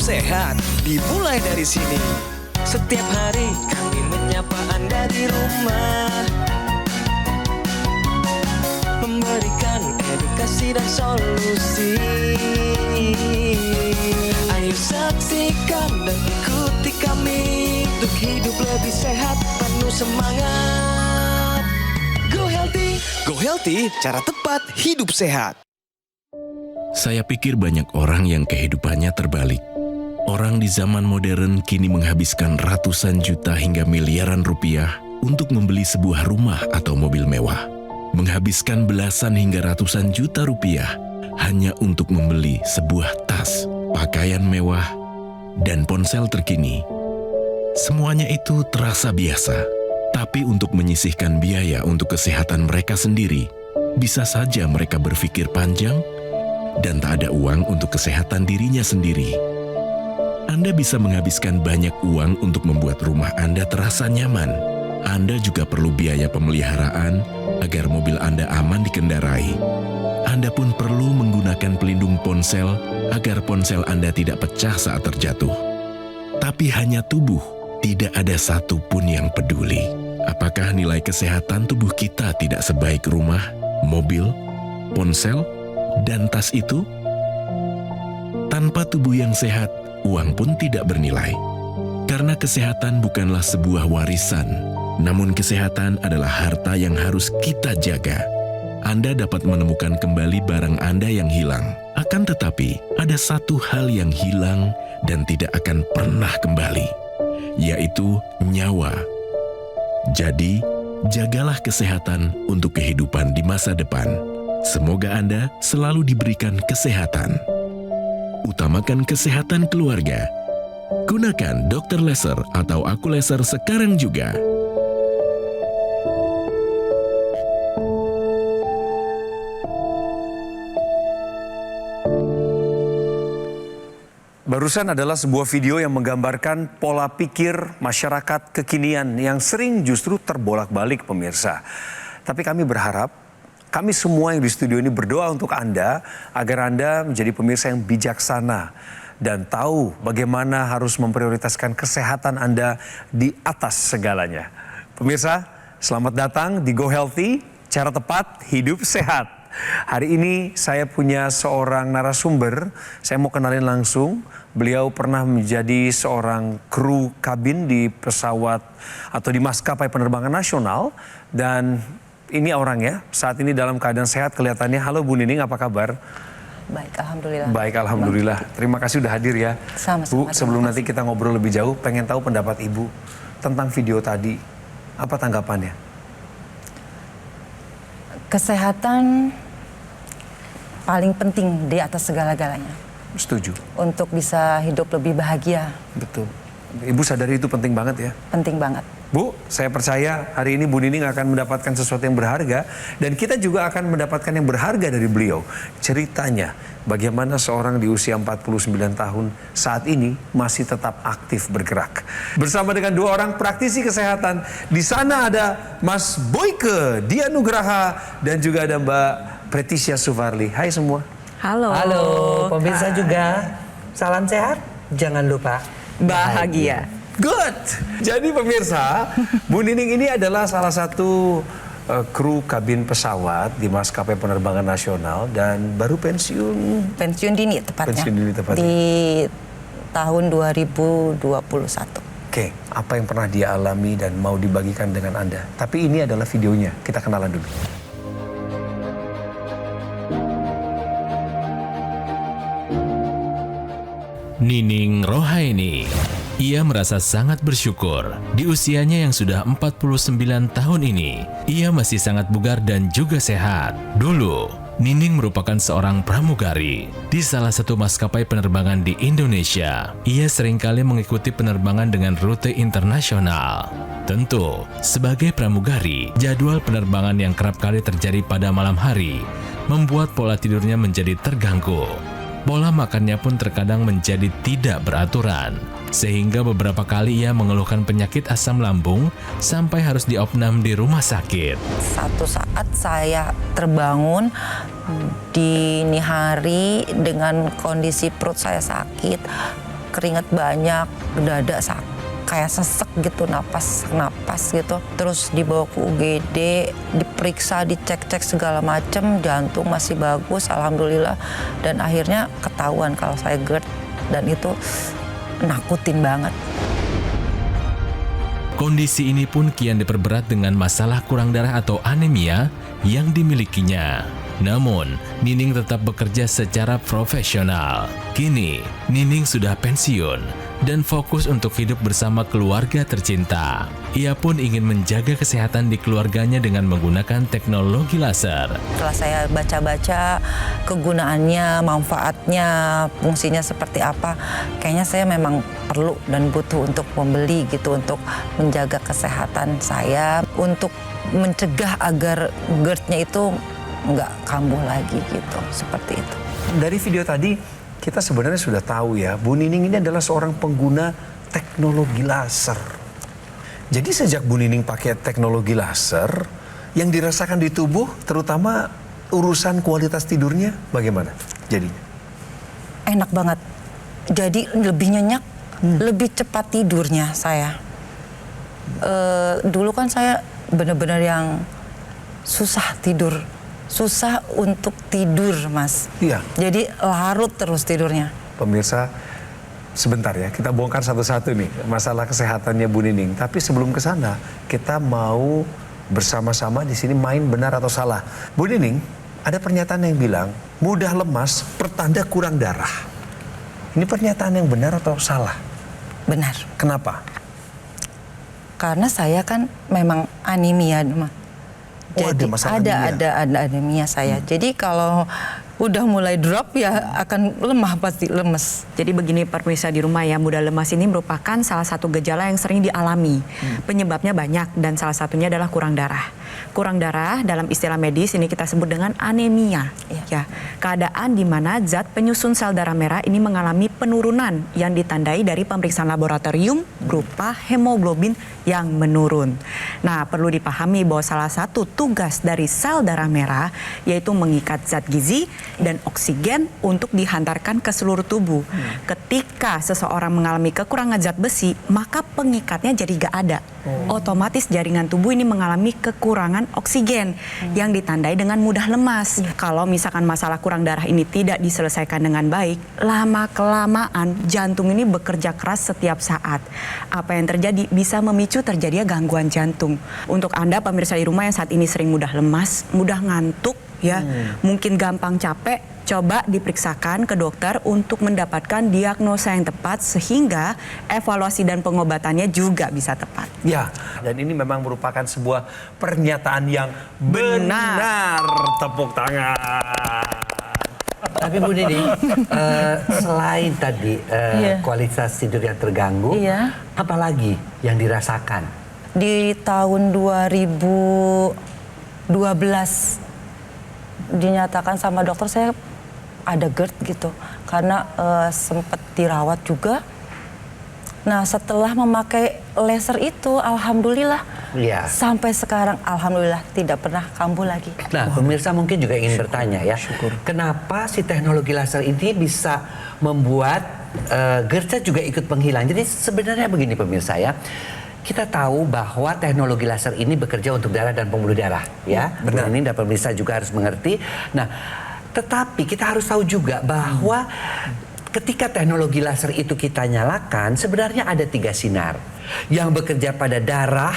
sehat dimulai dari sini. Setiap hari kami menyapa Anda di rumah, memberikan edukasi dan solusi. Ayo saksikan dan ikuti kami untuk hidup lebih sehat, penuh semangat. Go Healthy, cara tepat hidup sehat. Saya pikir banyak orang yang kehidupannya terbalik. Orang di zaman modern kini menghabiskan ratusan juta hingga miliaran rupiah untuk membeli sebuah rumah atau mobil mewah. Menghabiskan belasan hingga ratusan juta rupiah hanya untuk membeli sebuah tas, pakaian mewah, dan ponsel terkini. Semuanya itu terasa biasa, tapi untuk menyisihkan biaya untuk kesehatan mereka sendiri, bisa saja mereka berpikir panjang dan tak ada uang untuk kesehatan dirinya sendiri. Anda bisa menghabiskan banyak uang untuk membuat rumah Anda terasa nyaman. Anda juga perlu biaya pemeliharaan agar mobil Anda aman dikendarai. Anda pun perlu menggunakan pelindung ponsel agar ponsel Anda tidak pecah saat terjatuh. Tapi hanya tubuh, tidak ada satupun yang peduli. Apakah nilai kesehatan tubuh kita tidak sebaik rumah, mobil, ponsel, dan tas itu? Tanpa tubuh yang sehat, uang pun tidak bernilai. Karena kesehatan bukanlah sebuah warisan, namun kesehatan adalah harta yang harus kita jaga. Anda dapat menemukan kembali barang Anda yang hilang. Akan tetapi, ada satu hal yang hilang dan tidak akan pernah kembali, yaitu nyawa. Jadi, jagalah kesehatan untuk kehidupan di masa depan. Semoga Anda selalu diberikan kesehatan. Utamakan kesehatan keluarga. Gunakan Dr. Laser atau Aku Laser sekarang juga. Barusan adalah sebuah video yang menggambarkan pola pikir masyarakat kekinian yang sering justru terbolak-balik pemirsa. Tapi kami berharap, kami semua yang di studio ini berdoa untuk Anda agar Anda menjadi pemirsa yang bijaksana dan tahu bagaimana harus memprioritaskan kesehatan Anda di atas segalanya. Pemirsa, selamat datang di Go Healthy, cara tepat hidup sehat. Hari ini saya punya seorang narasumber, saya mau kenalin langsung. Beliau pernah menjadi seorang kru kabin di pesawat atau di maskapai penerbangan nasional. Dan ini orangnya saat ini dalam keadaan sehat kelihatannya. Halo Bu Nining, apa kabar? Baik, alhamdulillah. Baik, alhamdulillah. Terima kasih udah hadir ya. Sama-sama. Bu, sebelum nanti kita ngobrol lebih jauh, pengen tahu pendapat Ibu tentang video tadi. Apa tanggapannya? Kesehatan paling penting di atas segala-galanya. Setuju. Untuk bisa hidup lebih bahagia. Betul. Ibu sadari itu penting banget ya? Penting banget. Bu, saya percaya hari ini Bu Nining akan mendapatkan sesuatu yang berharga. Dan kita juga akan mendapatkan yang berharga dari beliau. Ceritanya, bagaimana seorang di usia 49 tahun saat ini masih tetap aktif bergerak. Bersama dengan dua orang praktisi kesehatan. Di sana ada Mas Boyke Dianugraha dan juga ada Mbak Pretisha Suvarli. Hai semua. Halo. Halo, pemirsa juga. Salam sehat, jangan lupa Bahagia. Good. Jadi pemirsa, Bu Nining ini adalah salah satu kru kabin pesawat di maskapai penerbangan nasional dan baru pensiun. Pensiun dini tepatnya. Pensiun dini tepatnya. Di tahun 2021. Oke, apa yang pernah dia alami dan mau dibagikan dengan Anda. Tapi ini adalah videonya, kita kenalan dulu. Nining Rohaini. Ia merasa sangat bersyukur. Di usianya yang sudah 49 tahun ini, ia masih sangat bugar dan juga sehat. Dulu, Nining merupakan seorang pramugari di salah satu maskapai penerbangan di Indonesia. Ia seringkali mengikuti penerbangan dengan rute internasional. Tentu, sebagai pramugari, jadwal penerbangan yang kerap kali terjadi pada malam hari membuat pola tidurnya menjadi terganggu. Pola makannya pun terkadang menjadi tidak beraturan, sehingga beberapa kali ia mengeluhkan penyakit asam lambung sampai harus diopnam di rumah sakit. Satu saat saya terbangun dini hari dengan kondisi perut saya sakit, keringat banyak, dada kayak sesek gitu, napas gitu. Terus dibawa ke UGD, diperiksa, dicek-cek segala macem, jantung masih bagus, alhamdulillah. Dan akhirnya ketahuan kalau saya GERD, dan itu nakutin banget. Kondisi ini pun kian diperberat dengan masalah kurang darah atau anemia yang dimilikinya. Namun, Nining tetap bekerja secara profesional. Kini, Nining sudah pensiun dan fokus untuk hidup bersama keluarga tercinta. Ia pun ingin menjaga kesehatan di keluarganya dengan menggunakan teknologi laser. Setelah saya baca-baca kegunaannya, manfaatnya, fungsinya seperti apa, kayaknya saya memang perlu dan butuh untuk membeli gitu, untuk menjaga kesehatan saya, untuk mencegah agar GERD-nya itu nggak kambuh lagi gitu, seperti itu. Dari video tadi kita sebenarnya sudah tahu ya, Bu Nining ini adalah seorang pengguna teknologi laser. Jadi sejak Bu Nining pakai teknologi laser, yang dirasakan di tubuh terutama urusan kualitas tidurnya bagaimana jadinya? Enak banget. Jadi lebih nyenyak, lebih cepat tidurnya saya. Dulu kan saya benar-benar yang susah tidur. Susah untuk tidur, Mas. Iya. Jadi larut terus tidurnya. Pemirsa, sebentar ya, kita bongkar satu-satu nih masalah kesehatannya Bu Nining. Tapi sebelum ke sana, kita mau bersama-sama di sini main benar atau salah. Bu Nining, ada pernyataan yang bilang mudah lemas pertanda kurang darah. Ini pernyataan yang benar atau salah? Benar. Kenapa? Karena saya kan memang anemia, Mas. Oh, ada Jadi masalah ada anemia saya. Jadi kalau udah mulai drop ya akan lemah, pasti lemes. Jadi begini pemirsa di rumah ya, mudah lemas ini merupakan salah satu gejala yang sering dialami. Penyebabnya banyak dan salah satunya adalah kurang darah. Kurang darah dalam istilah medis ini kita sebut dengan anemia. Ya, keadaan di mana zat penyusun sel darah merah ini mengalami penurunan yang ditandai dari pemeriksaan laboratorium berupa hemoglobin yang menurun. Nah, perlu dipahami bahwa salah satu tugas dari sel darah merah yaitu mengikat zat gizi dan oksigen untuk dihantarkan ke seluruh tubuh. Ketika seseorang mengalami kekurangan zat besi, maka pengikatnya jadi gak ada. Otomatis jaringan tubuh ini mengalami kekurangan oksigen yang ditandai dengan mudah lemas. Kalau misalkan masalah kurang darah ini tidak diselesaikan dengan baik, lama-kelamaan jantung ini bekerja keras setiap saat. Apa yang terjadi bisa memicu terjadinya gangguan jantung. Untuk Anda pemirsa di rumah yang saat ini sering mudah lemas, mudah ngantuk, ya, mungkin gampang capek, coba diperiksakan ke dokter untuk mendapatkan diagnosa yang tepat sehingga evaluasi dan pengobatannya juga bisa tepat. Ya, dan ini memang merupakan sebuah pernyataan yang benar. Tepuk tangan. Tapi Bu Nining, selain tadi kualitas tidur yang terganggu, apalagi yang dirasakan? Di tahun 2012 dinyatakan sama dokter saya ada GERD gitu, karena sempat dirawat juga. Nah, setelah memakai laser itu, alhamdulillah sampai sekarang alhamdulillah tidak pernah kambuh lagi. Nah, pemirsa mungkin juga ingin bertanya ya, kenapa si teknologi laser ini bisa membuat GERD juga ikut menghilang? Jadi sebenarnya begini pemirsa ya, kita tahu bahwa teknologi laser ini bekerja untuk darah dan pembuluh darah, ya. Benar. Ini dan pemirsa juga harus mengerti. Nah, tetapi kita harus tahu juga bahwa ketika teknologi laser itu kita nyalakan, sebenarnya ada 3 sinar yang bekerja pada darah,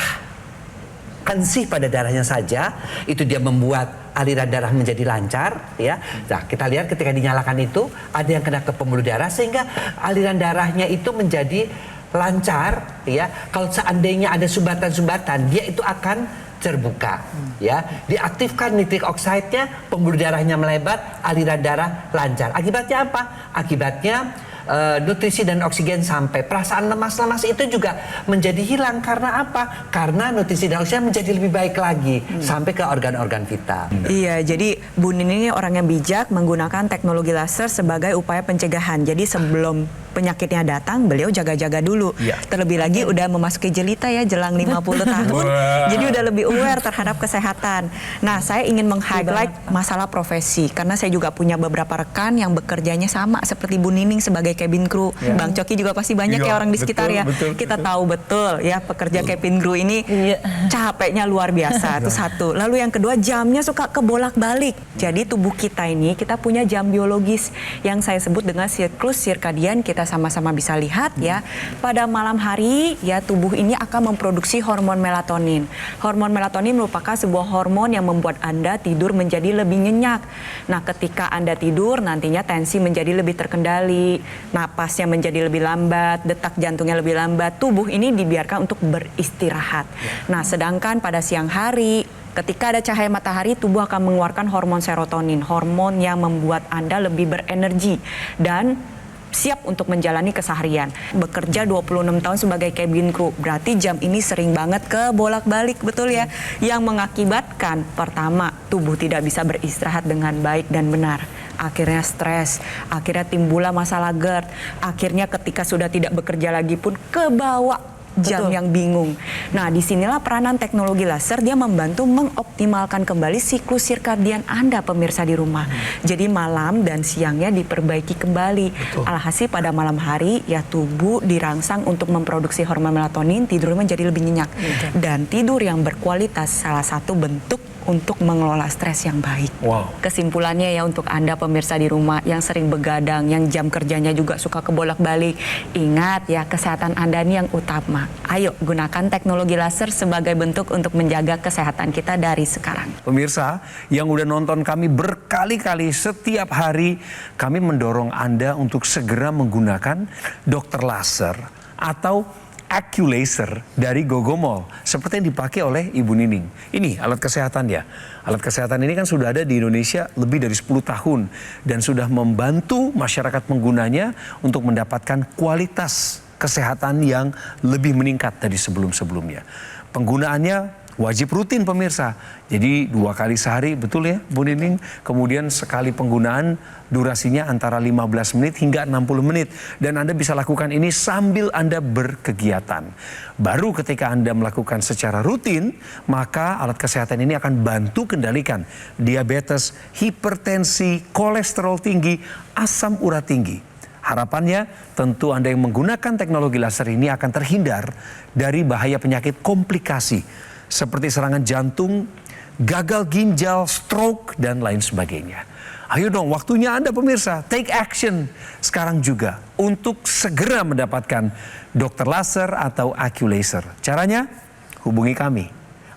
kensih pada darahnya saja, itu dia membuat aliran darah menjadi lancar, ya. Nah, kita lihat ketika dinyalakan itu ada yang kena ke pembuluh darah sehingga aliran darahnya itu menjadi lancar, ya. Kalau seandainya ada sumbatan-sumbatan, dia itu akan terbuka, ya. Diaktifkan nitrik oxide-nya, pembuluh darahnya melebar, aliran darah lancar. Akibatnya apa? Akibatnya nutrisi dan oksigen sampai. Perasaan lemas-lemas itu juga menjadi hilang. Karena apa? Karena nutrisi dan oksigen menjadi lebih baik lagi sampai ke organ-organ vital. Iya, jadi Bu Nining ini orang yang bijak menggunakan teknologi laser sebagai upaya pencegahan. Jadi sebelum penyakitnya datang, beliau jaga-jaga dulu. Iya. Terlebih lagi udah memasuki jelita ya, jelang 50 tahun. Jadi udah lebih aware terhadap kesehatan. Nah, saya ingin meng-highlight masalah profesi karena saya juga punya beberapa rekan yang bekerjanya sama seperti Bu Nining sebagai cabin crew. Bang Coki juga pasti banyak Iya, ya orang di sekitar ya. betul, Kita tahu betul ya pekerja cabin crew ini capeknya luar biasa. Itu satu. Lalu yang kedua, jamnya suka kebolak-balik. Jadi tubuh kita ini kita punya jam biologis yang saya sebut dengan siklus sirkadian. Kita sama-sama bisa lihat ya. Pada malam hari ya tubuh ini akan memproduksi hormon melatonin. Hormon melatonin merupakan sebuah hormon yang membuat Anda tidur menjadi lebih nyenyak. Nah, ketika Anda tidur nantinya tensi menjadi lebih terkendali, napasnya menjadi lebih lambat, detak jantungnya lebih lambat. Tubuh ini dibiarkan untuk beristirahat. Nah, sedangkan pada siang hari ketika ada cahaya matahari, tubuh akan mengeluarkan hormon serotonin, hormon yang membuat Anda lebih berenergi dan siap untuk menjalani keseharian. Bekerja 26 tahun sebagai cabin crew, berarti jam ini sering banget kebolak-balik, betul ya? Yang mengakibatkan, pertama, tubuh tidak bisa beristirahat dengan baik dan benar. Akhirnya stres, akhirnya timbullah masalah GERD, akhirnya ketika sudah tidak bekerja lagi pun kebawa jam yang bingung. Nah, disinilah peranan teknologi laser, dia membantu mengoptimalkan kembali siklus sirkadian Anda pemirsa di rumah. Jadi malam dan siangnya diperbaiki kembali. Alhasil pada malam hari ya tubuh dirangsang untuk memproduksi hormon melatonin, tidur menjadi lebih nyenyak. Dan tidur yang berkualitas salah satu bentuk untuk mengelola stres yang baik. Wow. Kesimpulannya ya untuk Anda pemirsa di rumah yang sering begadang, yang jam kerjanya juga suka kebolak-balik, ingat ya kesehatan Anda ini yang utama. Ayo gunakan teknologi laser sebagai bentuk untuk menjaga kesehatan kita dari sekarang. Pemirsa yang udah nonton kami berkali-kali setiap hari, kami mendorong Anda untuk segera menggunakan dokter laser atau AccuLaser dari Gogomall seperti yang dipakai oleh Ibu Nining. Ini alat kesehatan ya. Alat kesehatan ini kan sudah ada di Indonesia lebih dari 10 tahun dan sudah membantu masyarakat penggunanya untuk mendapatkan kualitas kesehatan yang lebih meningkat dari sebelum-sebelumnya. Penggunaannya wajib rutin pemirsa. Jadi 2 kali sehari, betul ya Bu Nining? Kemudian sekali penggunaan durasinya antara 15 menit hingga 60 menit. Dan Anda bisa lakukan ini sambil Anda berkegiatan. Baru ketika Anda melakukan secara rutin, maka alat kesehatan ini akan bantu kendalikan diabetes, hipertensi, kolesterol tinggi, asam urat tinggi. Harapannya tentu Anda yang menggunakan teknologi laser ini akan terhindar dari bahaya penyakit komplikasi seperti serangan jantung, gagal ginjal, stroke, dan lain sebagainya. Ayo dong, waktunya Anda pemirsa, take action sekarang juga untuk segera mendapatkan dokter laser atau AccuLaser. Caranya, hubungi kami.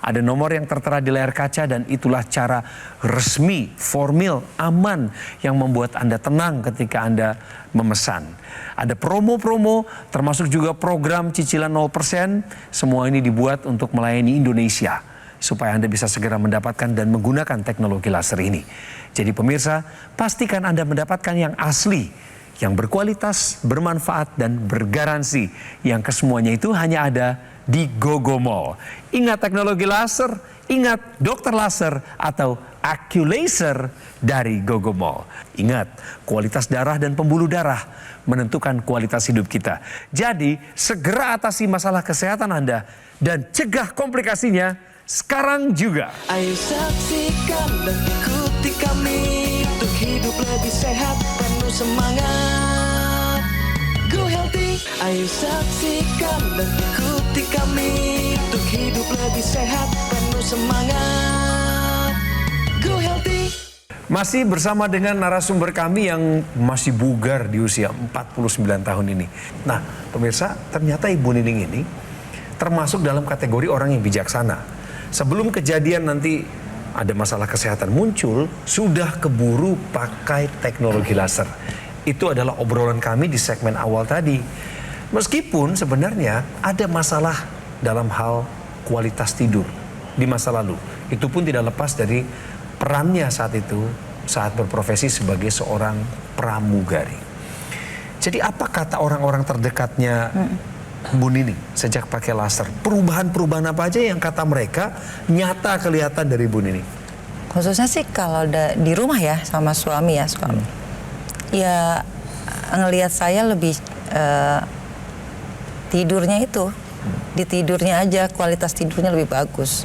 Ada nomor yang tertera di layar kaca dan itulah cara resmi, formal, aman yang membuat Anda tenang ketika Anda memesan. Ada promo-promo termasuk juga program cicilan 0%. Semua ini dibuat untuk melayani Indonesia supaya Anda bisa segera mendapatkan dan menggunakan teknologi laser ini. Jadi pemirsa, pastikan Anda mendapatkan yang asli, yang berkualitas, bermanfaat, dan bergaransi. Yang kesemuanya itu hanya ada di Gogomall. Ingat teknologi laser, ingat dokter laser atau AccuLaser dari Gogomall. Ingat, kualitas darah dan pembuluh darah menentukan kualitas hidup kita. Jadi, segera atasi masalah kesehatan Anda dan cegah komplikasinya sekarang juga. Ayo saksikan dan ikuti kami untuk hidup lebih sehat, penuh semangat. Go Healthy. Ayo saksikan dan ikuti kami untuk hidup lebih sehat, penuh semangat. Go Healthy. Masih bersama dengan narasumber kami yang masih bugar di usia 49 tahun ini. Nah, pemirsa, ternyata Ibu Nining ini termasuk dalam kategori orang yang bijaksana. Sebelum kejadian nanti ada masalah kesehatan muncul, sudah keburu pakai teknologi laser. Itu adalah obrolan kami di segmen awal tadi. Meskipun sebenarnya ada masalah dalam hal kualitas tidur di masa lalu. Itu pun tidak lepas dari perannya saat itu, saat berprofesi sebagai seorang pramugari. Jadi apa kata orang-orang terdekatnya Bu Nining sejak pakai laser? Perubahan-perubahan apa aja yang kata mereka nyata kelihatan dari Bu Nining? Khususnya sih kalau di rumah ya sama suami ya, ya ngelihat saya lebih tidurnya itu, di tidurnya aja kualitas tidurnya lebih bagus,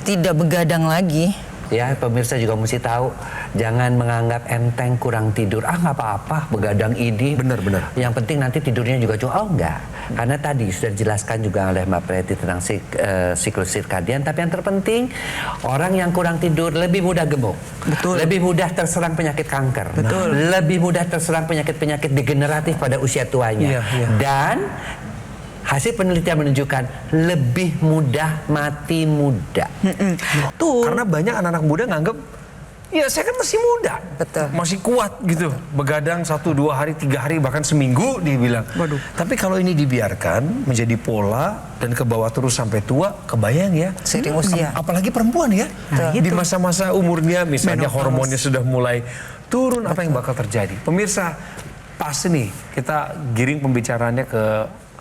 tidak begadang lagi. Ya, pemirsa juga mesti tahu, jangan menganggap enteng kurang tidur. Nggak apa-apa, begadang ini. Benar. Yang penting nanti tidurnya juga cukup. Enggak. Karena tadi sudah dijelaskan juga oleh Mbak Preti tentang siklus sirkadian. Tapi yang terpenting, orang yang kurang tidur lebih mudah gemuk. Betul. Lebih mudah terserang penyakit kanker. Betul. Lebih mudah terserang penyakit-penyakit degeneratif pada usia tuanya. Iya. Dan hasil penelitian menunjukkan lebih mudah mati muda. Karena banyak anak-anak muda nganggep, ya saya kan masih muda, Betul. masih kuat gitu. Begadang 1, 2 hari, 3 hari, bahkan seminggu dibilang. Waduh. Tapi kalau ini dibiarkan menjadi pola dan ke bawah terus sampai tua, kebayang ya. Seiring usia. Apalagi perempuan ya. Di masa-masa umurnya misalnya hormonnya sudah mulai turun, apa yang bakal terjadi? Pemirsa, pasti nih kita giring pembicaraannya ke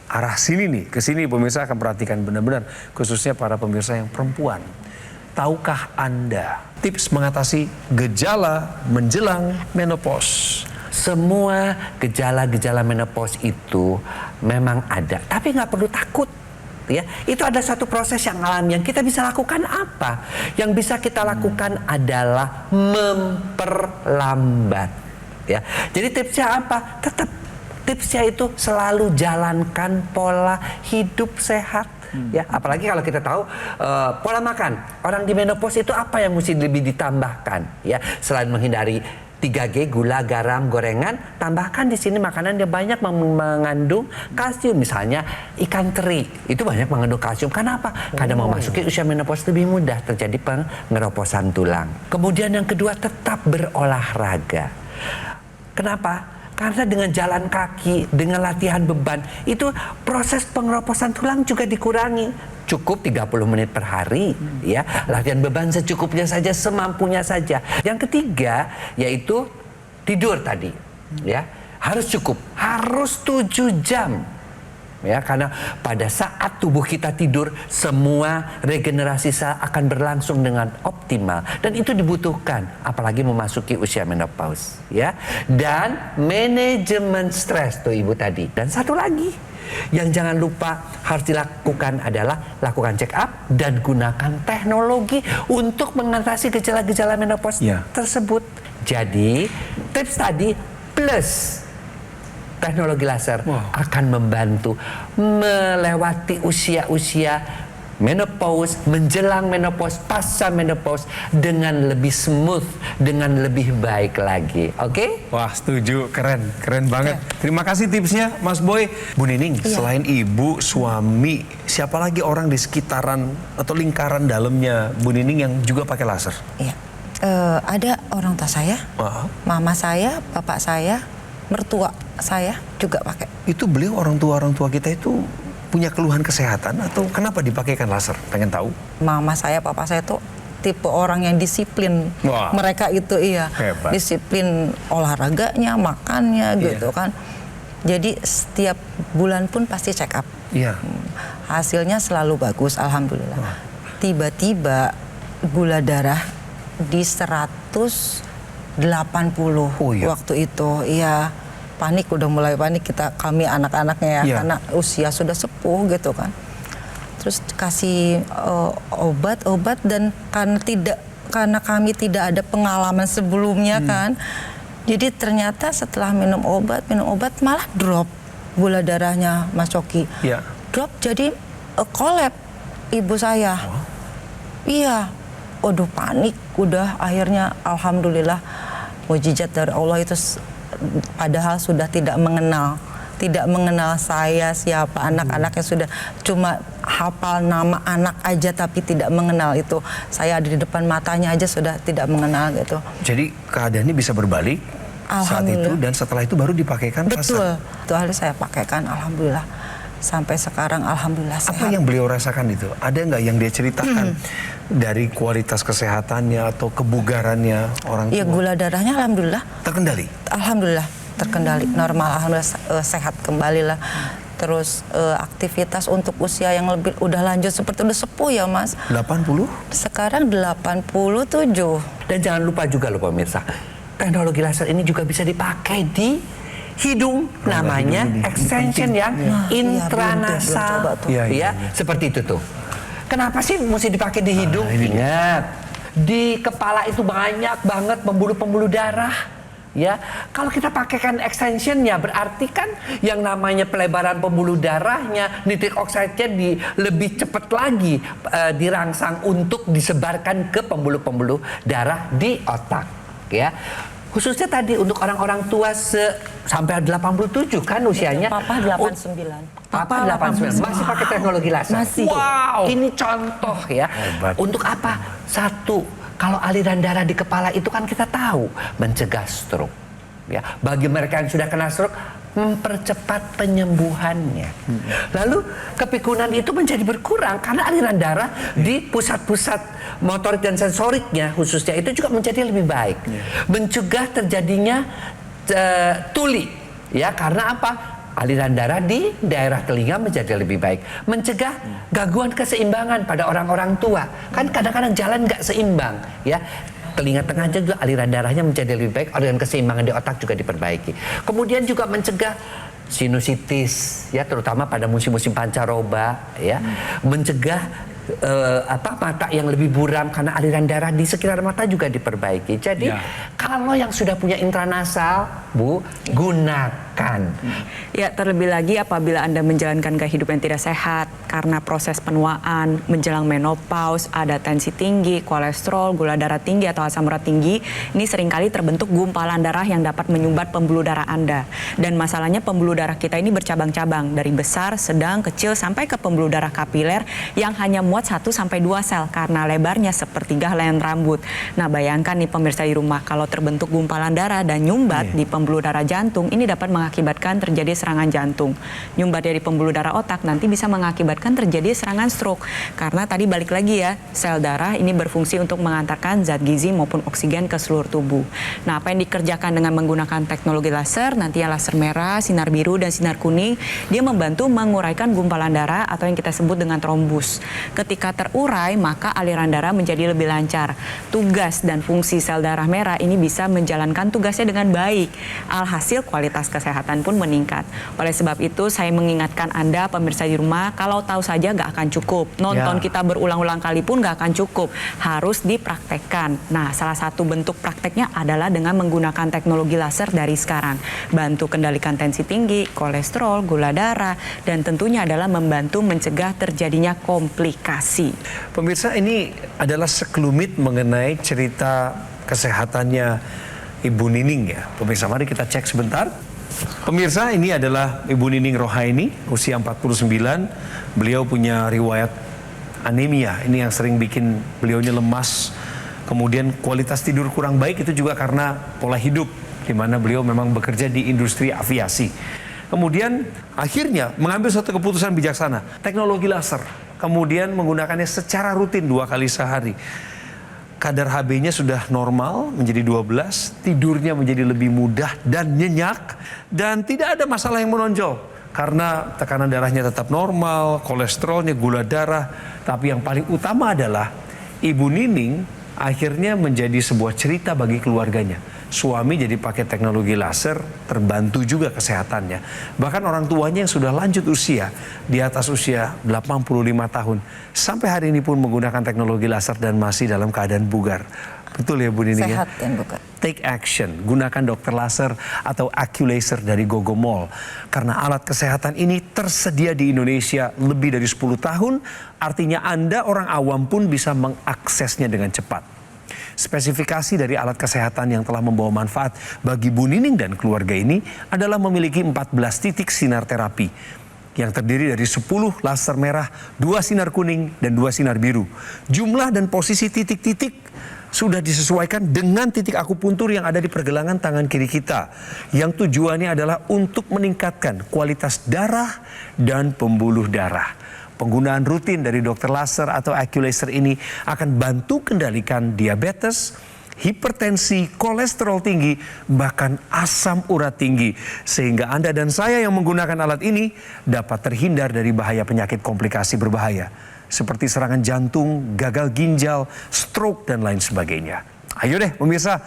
arah sini nih, ke sini pemirsa akan perhatikan benar-benar, khususnya para pemirsa yang perempuan. Tahukah Anda tips mengatasi gejala menjelang menopause? Semua gejala-gejala menopause itu memang ada, tapi nggak perlu takut. Ya, itu ada satu proses yang alami. Yang kita bisa lakukan apa? Yang bisa kita lakukan adalah memperlambat. Ya, jadi tipsnya apa? Tipsnya itu selalu jalankan pola hidup sehat. Ya, apalagi kalau kita tahu pola makan orang di menopause itu apa yang mesti lebih ditambahkan. Ya, selain menghindari 3G, gula, garam, gorengan, tambahkan di sini makanan yang banyak mengandung kalsium. Misalnya ikan teri itu banyak mengandung kalsium. Kenapa? Karena memasuki usia menopause lebih mudah terjadi pengeroposan tulang. Kemudian yang kedua, tetap berolahraga. Kenapa? Karena dengan jalan kaki, dengan latihan beban, itu proses pengeroposan tulang juga dikurangi. Cukup 30 menit per hari, ya. Latihan beban secukupnya saja, semampunya saja. Yang ketiga, yaitu tidur tadi, ya. Harus cukup, harus 7 jam. Ya, karena pada saat tubuh kita tidur, semua regenerasi sel akan berlangsung dengan optimal dan itu dibutuhkan apalagi memasuki usia menopause, ya. Dan manajemen stres tuh Ibu tadi. Dan satu lagi yang jangan lupa harus dilakukan adalah lakukan check up dan gunakan teknologi untuk mengatasi gejala-gejala menopause tersebut. Jadi tips tadi plus teknologi laser akan membantu melewati usia-usia menopause, menjelang menopause, pasca menopause dengan lebih smooth, dengan lebih baik lagi. Oke? Wah, setuju. Keren banget. Terima kasih tipsnya Mas Boy. Bu Nining, selain ibu, suami, siapa lagi orang di sekitaran atau lingkaran dalamnya Bu Nining yang juga pakai laser? Iya. Ada orang tua saya, mama saya, bapak saya, mertua saya juga pakai. Itu beliau orang tua kita itu punya keluhan kesehatan atau kenapa dipakaikan laser? Pengen tahu. Mama saya, papa saya tuh tipe orang yang disiplin. Wah. Mereka itu Hebat. disiplin olahraganya, makannya gitu kan. Jadi setiap bulan pun pasti check up. Iya. Hasilnya selalu bagus, alhamdulillah. Tiba-tiba gula darah di 180 waktu itu. Iya, panik, udah mulai panik kami anak-anaknya ya, karena usia sudah sepuh gitu kan. Terus kasih obat dan karena kami tidak ada pengalaman sebelumnya kan. Jadi ternyata setelah minum obat malah drop gula darahnya Mas Coki. Iya. Drop jadi kolab ibu saya. Iya. Waduh, panik udah, akhirnya alhamdulillah mujizat dari Allah itu, padahal sudah tidak mengenal saya siapa, anak-anaknya sudah cuma hafal nama anak aja tapi tidak mengenal itu. Saya ada di depan matanya aja sudah tidak mengenal gitu. Jadi keadaannya bisa berbalik saat itu dan setelah itu baru dipakaikan laser. Betul. Itu hari saya pakaikan, alhamdulillah. Sampai sekarang alhamdulillah sehat. Apa yang beliau rasakan itu? Ada nggak yang dia ceritakan dari kualitas kesehatannya atau kebugarannya orang tua? Iya, gula darahnya alhamdulillah terkendali. Alhamdulillah terkendali, normal, alhamdulillah sehat kembali lah. Terus aktivitas untuk usia yang lebih udah lanjut seperti udah sepuh ya Mas. 80? Sekarang 87. Dan jangan lupa juga loh pemirsa, teknologi laser ini juga bisa dipakai di hidung namanya extension yang intranasal, ya, seperti itu tuh. Kenapa sih mesti dipakai di hidung? Ingat, di kepala itu banyak banget pembuluh-pembuluh darah. Ya, kalau kita pakaikan extensionnya berarti kan yang namanya pelebaran pembuluh darahnya, nitric oxide-nya lebih cepat lagi dirangsang untuk disebarkan ke pembuluh-pembuluh darah di otak. Ya, khususnya tadi untuk orang-orang tua sampai 87 kan usianya. Papa 89. Papa 89 masih pakai teknologi laser. Masih. Wow, ini contoh ya. Hebat. Untuk apa? Satu, kalau aliran darah di kepala itu kan kita tahu mencegah stroke. Ya, bagi mereka yang sudah kena stroke, mempercepat penyembuhannya. Lalu kepikunan itu menjadi berkurang karena aliran darah di pusat-pusat motorik dan sensoriknya khususnya itu juga menjadi lebih baik. Mencegah terjadinya tuli, ya, karena apa? Aliran darah di daerah telinga menjadi lebih baik. Mencegah gangguan keseimbangan pada orang-orang tua. Kan kadang-kadang jalan nggak seimbang, ya. Telinga tengah juga aliran darahnya menjadi lebih baik, organ keseimbangan di otak juga diperbaiki. Kemudian juga mencegah sinusitis, ya, terutama pada musim-musim pancaroba, ya. Mencegah mata yang lebih buram karena aliran darah di sekitar mata juga diperbaiki. Jadi kalau yang sudah punya intranasal, Bu, gunakan. Ya, terlebih lagi apabila Anda menjalankan gaya hidup yang tidak sehat karena proses penuaan, menjelang menopause, ada tensi tinggi, kolesterol, gula darah tinggi atau asam urat tinggi, ini seringkali terbentuk gumpalan darah yang dapat menyumbat pembuluh darah Anda. Dan masalahnya pembuluh darah kita ini bercabang-cabang dari besar, sedang, kecil sampai ke pembuluh darah kapiler yang hanya muat 1-2 sel karena lebarnya sepertiga helaian rambut. Nah, bayangkan nih pemirsa di rumah, kalau terbentuk gumpalan darah dan nyumbat di pembuluh darah jantung, ini dapat mengakibatkan terjadi serangan jantung. Nyumbat dari pembuluh darah otak nanti bisa mengakibatkan terjadi serangan stroke. Karena tadi balik lagi ya, sel darah ini berfungsi untuk mengantarkan zat gizi maupun oksigen ke seluruh tubuh. Nah, apa yang dikerjakan dengan menggunakan teknologi laser, nanti ya laser merah, sinar biru, dan sinar kuning, dia membantu menguraikan gumpalan darah atau yang kita sebut dengan trombus. Ketika terurai, maka aliran darah menjadi lebih lancar. Tugas dan fungsi sel darah merah ini bisa menjalankan tugasnya dengan baik. Alhasil kualitas kesehatan pun meningkat. Oleh sebab itu, saya mengingatkan Anda, pemirsa di rumah, kalau tahu saja nggak akan cukup. Nonton kita berulang-ulang kali pun nggak akan cukup. Harus dipraktekkan. Nah, salah satu bentuk prakteknya adalah dengan menggunakan teknologi laser dari sekarang. Bantu kendalikan tensi tinggi, kolesterol, gula darah, dan tentunya adalah membantu mencegah terjadinya komplikasi. Pemirsa, ini adalah sekelumit mengenai cerita kesehatannya Ibu Nining ya. Pemirsa, mari kita cek sebentar. Pemirsa, ini adalah Ibu Nining Rohaini, usia 49. Beliau punya riwayat anemia. Ini yang sering bikin beliaunya lemas. Kemudian kualitas tidur kurang baik, itu juga karena pola hidup, di mana beliau memang bekerja di industri aviasi. Kemudian akhirnya mengambil suatu keputusan bijaksana, teknologi laser. Kemudian menggunakannya secara rutin 2 kali sehari. Kadar HB-nya sudah normal menjadi 12, tidurnya menjadi lebih mudah dan nyenyak, dan tidak ada masalah yang menonjol. Karena tekanan darahnya tetap normal, kolesterolnya, gula darah. Tapi yang paling utama adalah Ibu Nining akhirnya menjadi sebuah cerita bagi keluarganya. Suami jadi pakai teknologi laser, terbantu juga kesehatannya. Bahkan orang tuanya yang sudah lanjut usia, di atas usia 85 tahun, sampai hari ini pun menggunakan teknologi laser dan masih dalam keadaan bugar. Betul ya Bu Nining? Sehat kan, bukan? Take action, gunakan dokter laser atau AccuLaser dari Gogomall. Karena alat kesehatan ini tersedia di Indonesia lebih dari 10 tahun, artinya Anda orang awam pun bisa mengaksesnya dengan cepat. Spesifikasi dari alat kesehatan yang telah membawa manfaat bagi Bu Nining dan keluarga ini adalah memiliki 14 titik sinar terapi yang terdiri dari 10 laser merah, 2 sinar kuning, dan 2 sinar biru. Jumlah dan posisi titik-titik sudah disesuaikan dengan titik akupuntur yang ada di pergelangan tangan kiri kita, yang tujuannya adalah untuk meningkatkan kualitas darah dan pembuluh darah. Penggunaan rutin dari dokter laser atau AccuLaser ini akan bantu kendalikan diabetes, hipertensi, kolesterol tinggi, bahkan asam urat tinggi. Sehingga Anda dan saya yang menggunakan alat ini dapat terhindar dari bahaya penyakit komplikasi berbahaya. Seperti serangan jantung, gagal ginjal, stroke, dan lain sebagainya. Ayo deh pemirsa,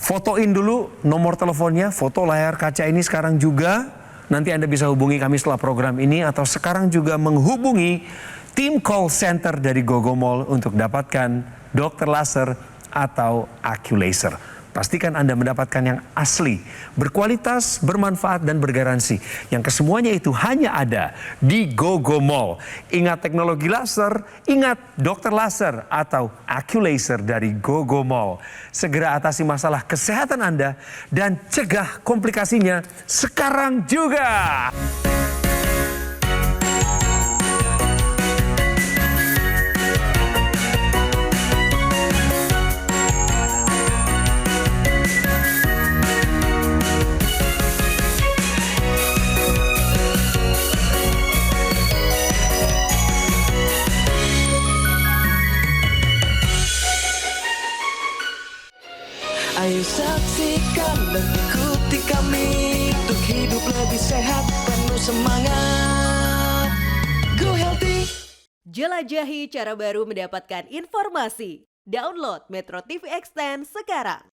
Fotoin dulu nomor teleponnya, foto layar kaca ini sekarang juga. Nanti Anda bisa hubungi kami setelah program ini atau sekarang juga menghubungi tim call center dari Gogomall untuk dapatkan dokter laser atau Aculaser. Pastikan Anda mendapatkan yang asli, berkualitas, bermanfaat, dan bergaransi. Yang kesemuanya itu hanya ada di Gogomall. Ingat teknologi laser, ingat dokter laser atau Aculaser dari Gogomall. Segera atasi masalah kesehatan Anda dan cegah komplikasinya sekarang juga. Ayo saksikan dan ikuti kami untuk hidup lebih sehat, penuh semangat. Go Healthy. Jelajahi cara baru mendapatkan informasi. Download Metro TV Extend sekarang.